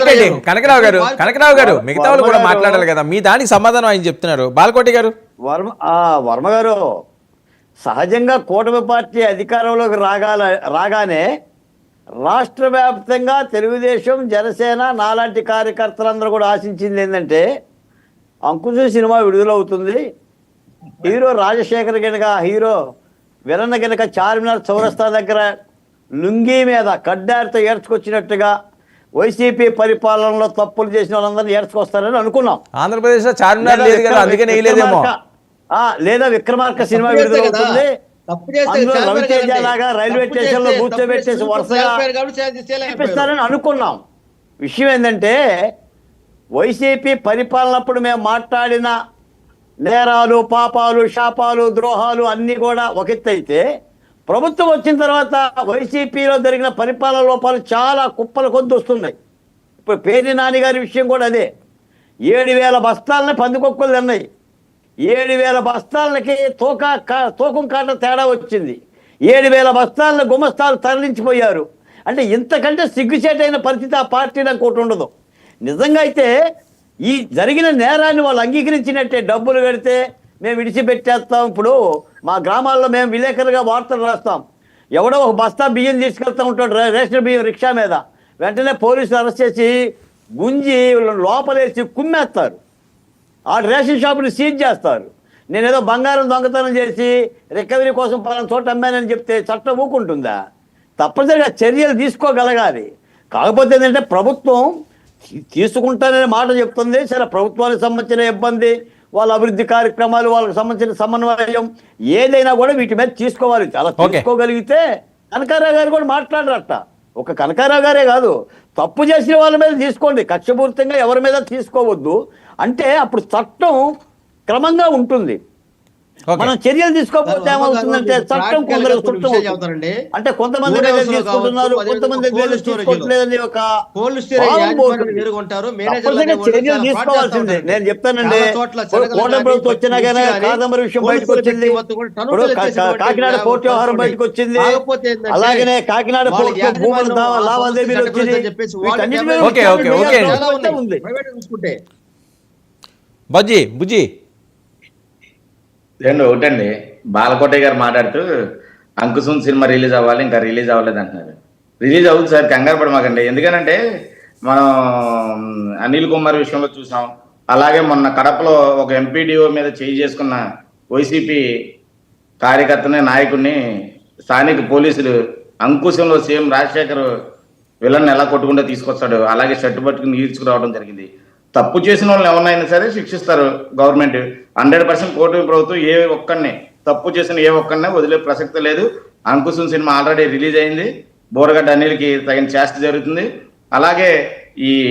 Mic Kanaka Rao గారు మిగతా వాళ్ళు కూడా మాట్లాడాలి కదా, మీ దానికి సమాధానం ఆయన చెప్తున్నారు. బాలకోటి గారు. వర్మ గారు, సహజంగా కూటమి పార్టీ అధికారంలోకి రాగానే రాష్ట్ర వ్యాప్తంగా తెలుగుదేశం, జనసేన నాలాంటి కార్యకర్తలందరూ కూడా ఆశించింది ఏంటంటే, అంకుశం సినిమా విడుదలవుతుంది, హీరో రాజశేఖర్ గనక హీరో విలన్ గనక చార్మినార్ చౌరస్తా దగ్గర లుంగీ మీద కడ్డారితో ఏడ్చుకొచ్చినట్టుగా వైసీపీ పరిపాలనలో తప్పులు చేసిన వాళ్ళందరినీ ఏడ్చుకొస్తారని అనుకున్నాం. ఆంధ్రప్రదేశ్ లో చార్మినార్ లేదు కదా, అందుకే వేయలేదేమో. లేదా విక్రమార్క సినిమా విడుదలవుతుంది, రవితేజ లాగా రైల్వే స్టేషన్ లో కూర్చోబెట్టేసి వరుసగా చూపిస్తారని అనుకున్నాం. విషయం ఏంటంటే, వైసీపీ పరిపాలనప్పుడు మేము మాట్లాడిన నేరాలు, పాపాలు, శాపాలు, ద్రోహాలు అన్నీ కూడా ఒక ఎత్తు అయితే, ప్రభుత్వం వచ్చిన తర్వాత వైసీపీలో జరిగిన పరిపాలన లోపాలు చాలా కుప్పల కొద్ది వస్తున్నాయి. ఇప్పుడు పేర్ని నాని గారి విషయం కూడా అదే. 7,000 బస్తాలని పందికొక్కులు తిన్నాయి. 7,000 బస్తాలకి తూకం కాట తేడా వచ్చింది. 7,000 బస్తాలను గుమస్తాలు తరలించిపోయారు. అంటే ఇంతకంటే సిగ్గుచేటైన పరిస్థితి ఆ పార్టీలో ఇంకోటి ఉండదు. నిజంగా అయితే ఈ జరిగిన నేరాన్ని వాళ్ళు అంగీకరించినట్టే, డబ్బులు కడితే మేము విడిచిపెట్టేస్తాం. ఇప్పుడు మా గ్రామాల్లో మేము విలేకరులుగా వార్తలు రాస్తాం. ఎవడో ఒక బస్తా బియ్యం తీసుకెళ్తూ ఉంటాడు, రేషన్ బియ్యం రిక్షా మీద, వెంటనే పోలీసులు అరెస్ట్ చేసి గుంజి లోపలేసి కుమ్మేస్తారు. ఆ రేషన్ షాపుని సీజ్ చేస్తారు. నేనేదో బంగారం దొంగతనం చేసి రికవరీ కోసం పలానా చోట అమ్మానని చెప్తే చట్టం ఊకుంటుందా? తప్పనిసరిగా చర్యలు తీసుకోగలగాలి. కాకపోతే ఏంటంటే, ప్రభుత్వం తీసుకుంటాననే మాట చెప్తుంది. సరే, ప్రభుత్వానికి సంబంధించిన ఇబ్బంది, వాళ్ళ అభివృద్ధి కార్యక్రమాలు, వాళ్ళకి సంబంధించిన సమన్వయం ఏదైనా కూడా వీటి మీద తీసుకోవాలి. అలా తీసుకోగలిగితే కనకారావు గారు కూడా మాట్లాడరట. ఒక కనకారావు గారే కాదు, తప్పు చేసిన వాళ్ళ మీద తీసుకోండి, కక్షపూరితంగా ఎవరి మీద తీసుకోవద్దు. అంటే అప్పుడు చట్టం క్రమంగా ఉంటుంది. మనం చర్యలు తీసుకోకపోతే ఏమవుతుందంటే, చట్టం కొందరు అంటే కొంతమంది తీసుకుంటున్నారు, కొంతమంది తీసుకోవట్లేదని ఒక చర్యలు తీసుకోవాల్సిందే. నేను చెప్తానండి, కోట ప్రభుత్వం వచ్చినా కానీ కాదంబరి విషయం బయటకు వచ్చింది, కాకినాడ పోర్టు వ్యవహారం బయటకు వచ్చింది, అలాగనే కాకినాడ పోర్టు భూముల లావాదేవీలు వచ్చింది. బుజ్జి ఒకటండి, బాలకోటయ్య గారు మాట్లాడుతూ అంకుశం సినిమా రిలీజ్ అవ్వాలి, ఇంకా రిలీజ్ అవ్వలేదు అంటున్నారు. రిలీజ్ అవుతుంది సార్, కంగారు పడమాకండి. ఎందుకనంటే మనం అనిల్ కుమార్ విషయంలో చూసాం. అలాగే మొన్న కడపలో ఒక ఎంపీడీఓ మీద చేయి చేసుకున్న వైసీపీ కార్యకర్తని, నాయకుడిని స్థానిక పోలీసులు అంకుశంలో సీఎం రాజశేఖర్ విలన్ ఎలా కొట్టుకుంటే తీసుకొస్తాడు, అలాగే షర్టు పట్టుకుని ఈడ్చుకురావడం జరిగింది. తప్పు చేసిన వాళ్ళని ఎవరినైనా సరే శిక్షిస్తారు గవర్నమెంట్. 100% కూటమి ప్రభుత్వం ఏ ఒక్కడిని తప్పు చేసిన ఏ ఒక్కడినే వదిలే ప్రసక్తి లేదు. అంకుశం సినిమా ఆల్రెడీ రిలీజ్ అయింది. బోరగడ్డ అనిల్కి తగిన చేష్ట జరుగుతుంది. అలాగే ఈ